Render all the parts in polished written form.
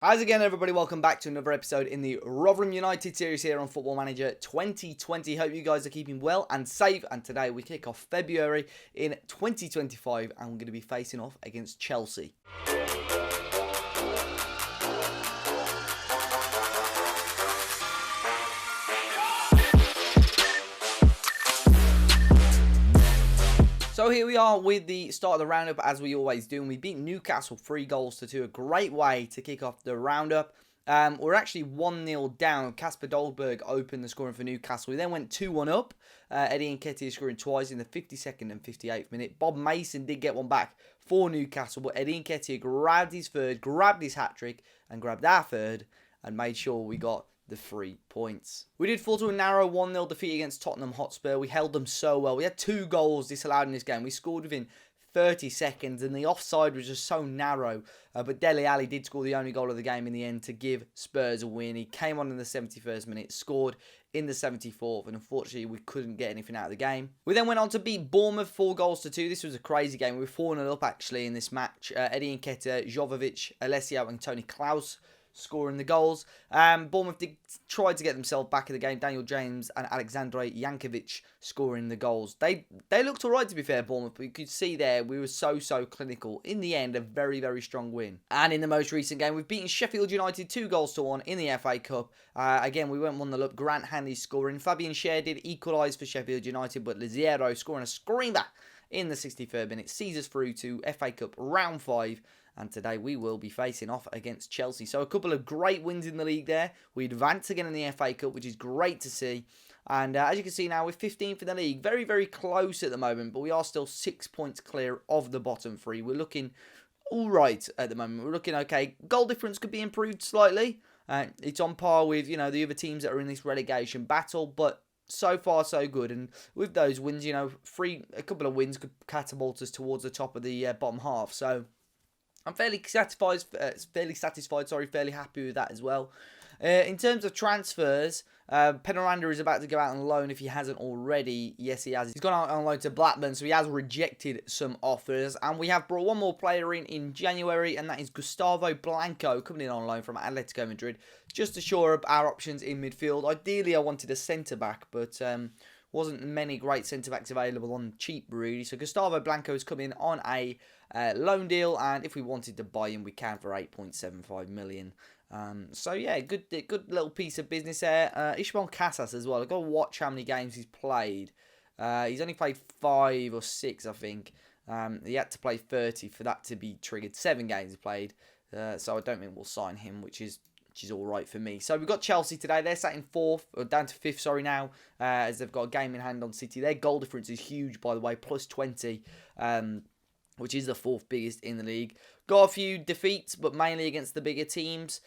How's it going, everybody? Welcome back to another episode in the Rotherham United series here on Football Manager 2020. Hope you guys are keeping well and safe. And today we kick off February in 2025 and we're going to be facing off against Chelsea. So here we are with the start of the roundup, as we always do, and we beat Newcastle 3-2. A great way to kick off the roundup. We're actually 1-0 down. Kasper Dolberg opened the scoring for Newcastle. We then went 2-1 up. Eddie Nketiah scoring twice in the 52nd and 58th minute. Bob Mason did get one back for Newcastle, but Eddie Nketiah grabbed his third, grabbed his hat-trick, and grabbed our third, and made sure we got the 3 points. We did fall to a narrow 1-0 defeat against Tottenham Hotspur. We held them so well. We had 2 goals disallowed in this game. We scored within 30 seconds and the offside was just so narrow. But Dele Alli did score the only goal of the game in the end to give Spurs a win. He came on in the 71st minute, scored in the 74th, and unfortunately we couldn't get anything out of the game. We then went on to beat Bournemouth 4-2. This was a crazy game. We were 4-0 up actually in this match. Eddie Nketiah, Jovovic, Alessio and Toni Klaus scoring the goals. Bournemouth did try to get themselves back in the game. Daniel James and Alexander Jankovic scoring the goals. They looked alright, to be fair, Bournemouth, but you could see there we were so clinical. In the end, a very, very strong win. And in the most recent game, we've beaten Sheffield United 2-1 in the FA Cup. Again, we went 1-0 up. Grant Hanley scoring. Fabian Schär did equalise for Sheffield United, but Liziero scoring a screamer in the 63rd minute sees us through to FA Cup round 5. And today we will be facing off against Chelsea. So a couple of great wins in the league there. We advance again in the FA Cup, which is great to see. And as you can see now, we're 15th in the league. Very, very close at the moment, but we are still 6 points clear of the bottom 3. We're looking all right at the moment. We're looking okay. Goal difference could be improved slightly. It's on par with, the other teams that are in this relegation battle, but so far so good. And with those wins, a couple of wins could catapult us towards the top of the bottom half. So I'm fairly satisfied, fairly happy with that as well. In terms of transfers, Penoranda is about to go out on loan if he hasn't already. Yes, he has. He's gone out on loan to Blackburn, so he has rejected some offers. And we have brought one more player in January, and that is Gustavo Blanco, coming in on loan from Atletico Madrid, just to shore up our options in midfield. Ideally, I wanted a centre-back, but wasn't many great centre-backs available on cheap, really. So Gustavo Blanco is coming on a loan deal, and if we wanted to buy him, we can for 8.75 million. So yeah, good little piece of business there. Ishmael Casas as well. I've got to watch how many games he's played. He's only played 5 or 6, I think. He had to play 30 for that to be triggered. 7 games he played. So I don't think we'll sign him, which is all right for me. So we've got Chelsea today. They're sat in 4th, or down to 5th, now, as they've got a game in hand on City. Their goal difference is huge, by the way, plus 20, which is the 4th biggest in the league. Got a few defeats, but mainly against the bigger teams.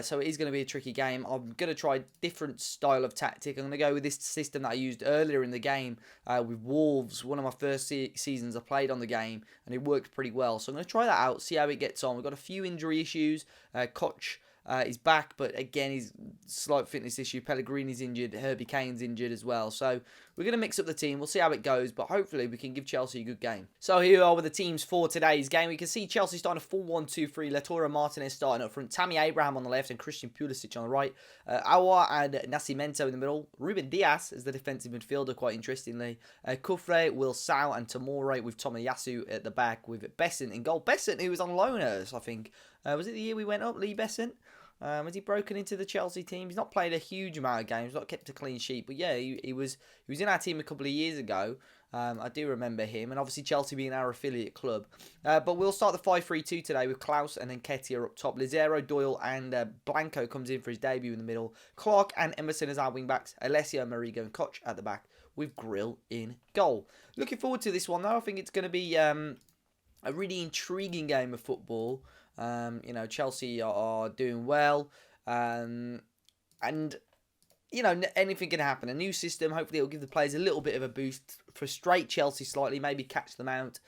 So it is going to be a tricky game. I'm going to try a different style of tactic. I'm going to go with this system that I used earlier in the game with Wolves. One of my first seasons I played on the game, and it worked pretty well. So I'm going to try that out, see how it gets on. We've got a few injury issues. Koch is back, but again, he's slight fitness issue. Pellegrini's injured. Herbie Kane's injured as well. So we're going to mix up the team. We'll see how it goes, but hopefully we can give Chelsea a good game. So here we are with the teams for today's game. We can see Chelsea starting a 4-1-2-3. Lautaro Martinez starting up front. Tammy Abraham on the left and Christian Pulisic on the right. Aouar and Nascimento in the middle. Ruben Dias as the defensive midfielder, quite interestingly. Kufre, Wilsao and Tomori with Tomiyasu at the back with Besant in goal. Besant, who was on loan at us, I think. Was it the year we went up, Lee Besant? Has he broken into the Chelsea team? He's not played a huge amount of games, not kept a clean sheet. But yeah, he was in our team a couple of years ago. I do remember him. And obviously Chelsea being our affiliate club. But we'll start the 5-3-2 today with Klaus and then Nketiah up top. Liziero, Doyle and Blanco comes in for his debut in the middle. Clark and Emerson as our wing-backs. Alessio, Marigo and Koch at the back with Grill in goal. Looking forward to this one though. I think it's going to be a really intriguing game of football. Chelsea are doing well, and anything can happen. A new system, hopefully it'll give the players a little bit of a boost, frustrate Chelsea slightly, maybe catch them out.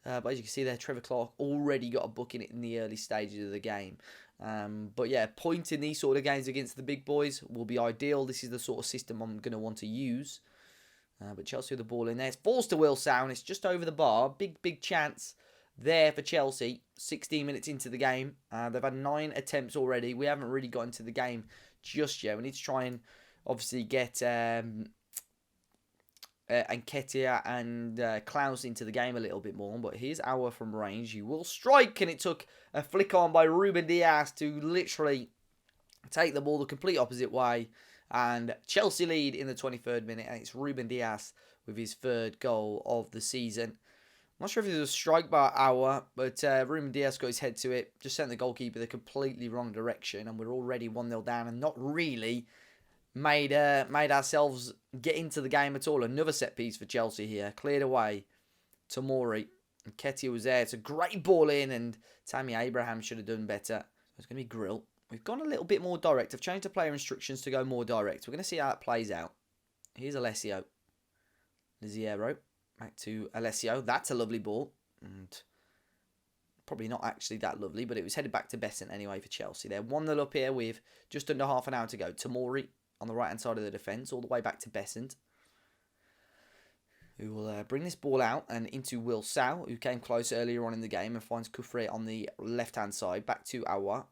But as you can see there, Trevor Clark already got a book in it in the early stages of the game. But yeah, pointing these sort of games against the big boys will be ideal. This is the sort of system I'm going to want to use. But Chelsea with the ball in there. It falls to Wilsao, and it's just over the bar. Big chance there for Chelsea. 16 minutes into the game. They've had 9 attempts already. We haven't really got into the game just yet. We need to try and obviously get Nketiah and Klaus into the game a little bit more. But here's Auer from range. He will strike, and it took a flick on by Ruben Diaz to literally take the ball the complete opposite way. And Chelsea lead in the 23rd minute, and it's Ruben Diaz with his 3rd goal of the season. I'm not sure if it was a strike by Auer, but Ruben Diaz got his head to it, just sent the goalkeeper the completely wrong direction, and we're already 1-0 down and not really made ourselves get into the game at all. Another set piece for Chelsea here, cleared away. Tomori, and Nketiah was there. It's a great ball in, and Tammy Abraham should have done better. So it's going to be Grill. We've gone a little bit more direct. I've changed the player instructions to go more direct. We're going to see how that plays out. Here's Alessio. Liziero. Back to Alessio. That's a lovely ball. And probably not actually that lovely, but it was headed back to Besant anyway for Chelsea. They're 1-0 up here with just under half an hour to go. Tomori on the right-hand side of the defence, all the way back to Besant, who will bring this ball out and into Will Sau, who came close earlier on in the game and finds Kufre on the left-hand side. Back to Awa.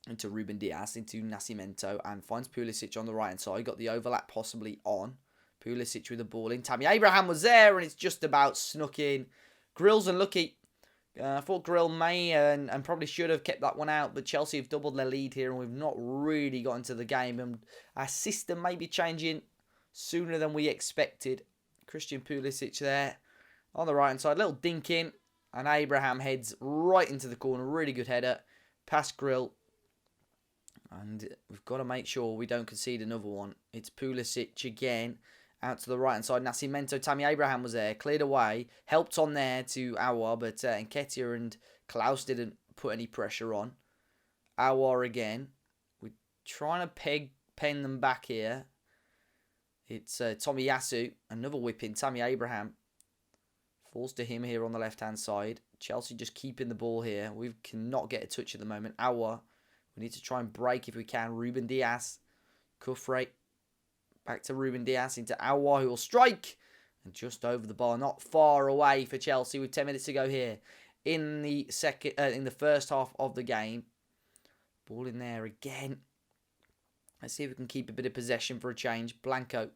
Into Ruben Diaz, into Nascimento, and finds Pulisic on the right-hand side. Got the overlap possibly on. Pulisic with the ball in. Tammy Abraham was there, and it's just about snuck in. Grill's unlucky. I thought Grill may and probably should have kept that one out, but Chelsea have doubled their lead here, and we've not really got into the game. And our system may be changing sooner than we expected. Christian Pulisic there on the right-hand side. Little dink in, and Abraham heads right into the corner. Really good header. Past Grill. And we've got to make sure we don't concede another one. It's Pulisic again. Out to the right-hand side. Nascimento, Tammy Abraham was there. Cleared away. Helped on there to Aouar. But Nketiah and Klaus didn't put any pressure on. Aouar again. We're trying to pen them back here. It's Tomiyasu. Another whipping. Tammy Abraham. Falls to him here on the left-hand side. Chelsea just keeping the ball here. We cannot get a touch at the moment. Aouar. We need to try and break if we can. Ruben Diaz. Kufre. Back to Ruben Diaz into Aouar, who will strike. And just over the bar. Not far away for Chelsea with 10 minutes to go here. In the first half of the game. Ball in there again. Let's see if we can keep a bit of possession for a change. Blanco.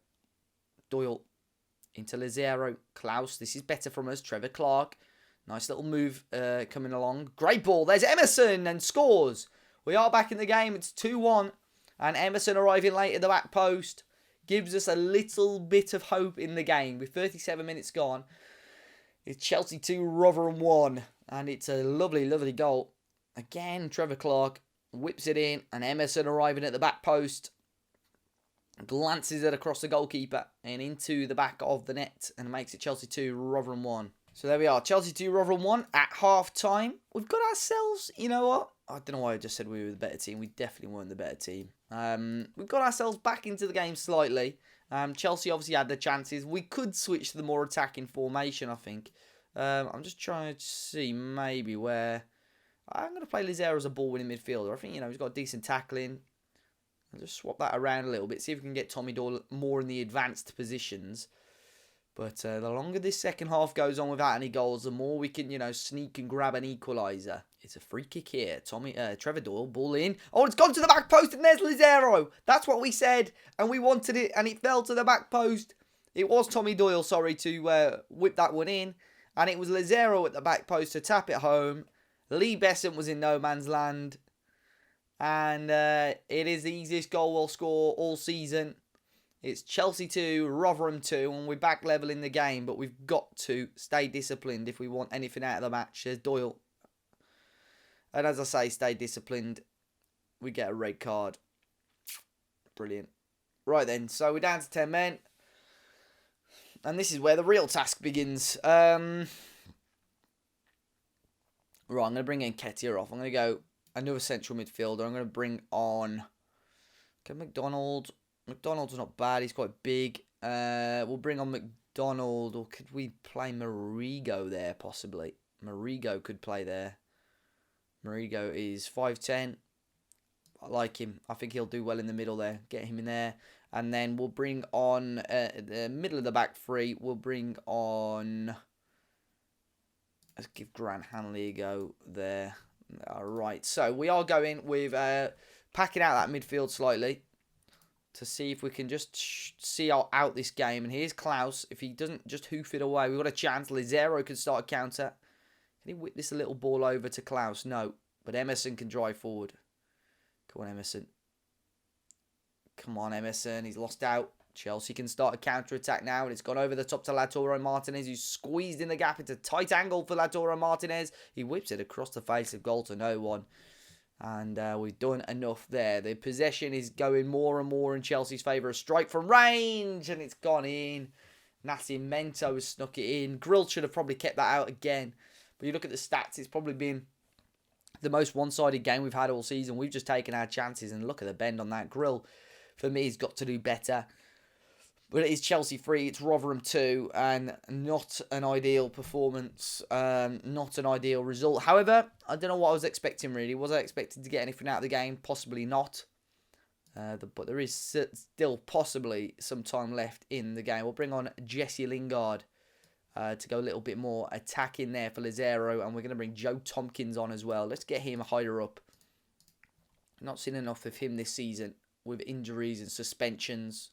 Doyle. Into Liziero. Klaus. This is better from us. Trevor Clark. Nice little move coming along. Great ball. There's Emerson and scores. We are back in the game. It's 2-1. And Emerson arriving late at the back post gives us a little bit of hope in the game. With 37 minutes gone, it's Chelsea 2, Rotherham 1. And it's a lovely, lovely goal. Again, Trevor Clark whips it in. And Emerson arriving at the back post. Glances it across the goalkeeper and into the back of the net. And makes it Chelsea 2, Rotherham 1. So there we are. Chelsea 2, Rotherham 1 at half time. We've got ourselves, you know what? I don't know why I just said we were the better team. We definitely weren't the better team. We've got ourselves back into the game slightly. Chelsea obviously had their chances. We could switch to the more attacking formation, I think. I'm just trying to see maybe where... I'm going to play Liziero as a ball-winning midfielder. I think, he's got decent tackling. I'll just swap that around a little bit. See if we can get Tommy Doyle more in the advanced positions. But the longer this second half goes on without any goals, the more we can, sneak and grab an equaliser. It's a free kick here. Trevor Doyle, ball in. Oh, it's gone to the back post, and there's Liziero. That's what we said, and we wanted it, and it fell to the back post. It was Tommy Doyle, to whip that one in, and it was Liziero at the back post to tap it home. Lee Besant was in no man's land, and it is the easiest goal we'll score all season. It's Chelsea 2, Rotherham 2, and we're back level in the game, but we've got to stay disciplined if we want anything out of the match. There's Doyle. And as I say, stay disciplined. We get a red card. Brilliant. Right then, so we're down to 10 men. And this is where the real task begins. Right, I'm going to bring in Nketiah off. I'm going to go another central midfielder. I'm going to bring on... Okay, McDonald... McDonald's not bad. He's quite big. We'll bring on McDonald. Or could we play Marigo there, possibly? Marigo could play there. Marigo is 5'10". I like him. I think he'll do well in the middle there. Get him in there. And then we'll bring on the middle of the back three. We'll bring on... Let's give Grant Hanley a go there. All right, so we are going with packing out that midfield slightly to see if we can just see out this game. And here's Klaus. If he doesn't just hoof it away, we've got a chance. Lizero can start a counter. Can he whip this a little ball over to Klaus? No, but Emerson can drive forward. Come on, Emerson. Come on, Emerson. He's lost out. Chelsea can start a counter-attack now, and it's gone over the top to Lautaro Martinez, who's squeezed in the gap. It's a tight angle for Lautaro Martinez. He whips it across the face of goal to no one. And we've done enough there. The possession is going more and more in Chelsea's favour. A strike from range, and it's gone in. Nascimento has snuck it in. Grill should have probably kept that out again. But you look at the stats, it's probably been the most one-sided game we've had all season. We've just taken our chances, and look at the bend on that. Grill, for me, has got to do better. But it is Chelsea 3, it's Rotherham 2, and not an ideal performance, not an ideal result. However, I don't know what I was expecting, really. Was I expecting to get anything out of the game? Possibly not. But there is still possibly some time left in the game. We'll bring on Jesse Lingard to go a little bit more attacking there for Lizero, and we're going to bring Joe Tompkins on as well. Let's get him higher up. Not seen enough of him this season with injuries and suspensions.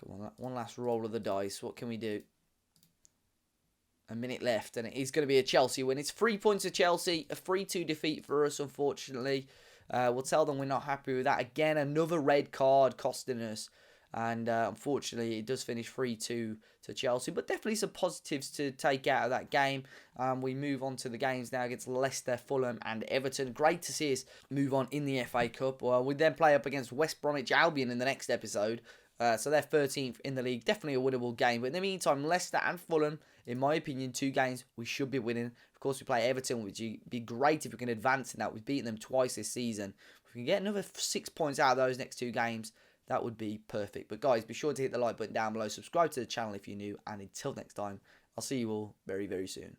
Come on, one last roll of the dice. What can we do? A minute left, and it is going to be a Chelsea win. It's 3 points to Chelsea, a 3-2 defeat for us, unfortunately. We'll tell them we're not happy with that. Again, another red card costing us. And unfortunately, it does finish 3-2 to Chelsea. But definitely some positives to take out of that game. We move on to the games now against Leicester, Fulham and Everton. Great to see us move on in the FA Cup. Well, we then play up against West Bromwich Albion in the next episode. So they're 13th in the league. Definitely a winnable game. But in the meantime, Leicester and Fulham, in my opinion, 2 games we should be winning. Of course, we play Everton, which would be great if we can advance in that. We've beaten them twice this season. If we can get another 6 points out of those next 2 games, that would be perfect. But guys, be sure to hit the like button down below. Subscribe to the channel if you're new. And until next time, I'll see you all very, very soon.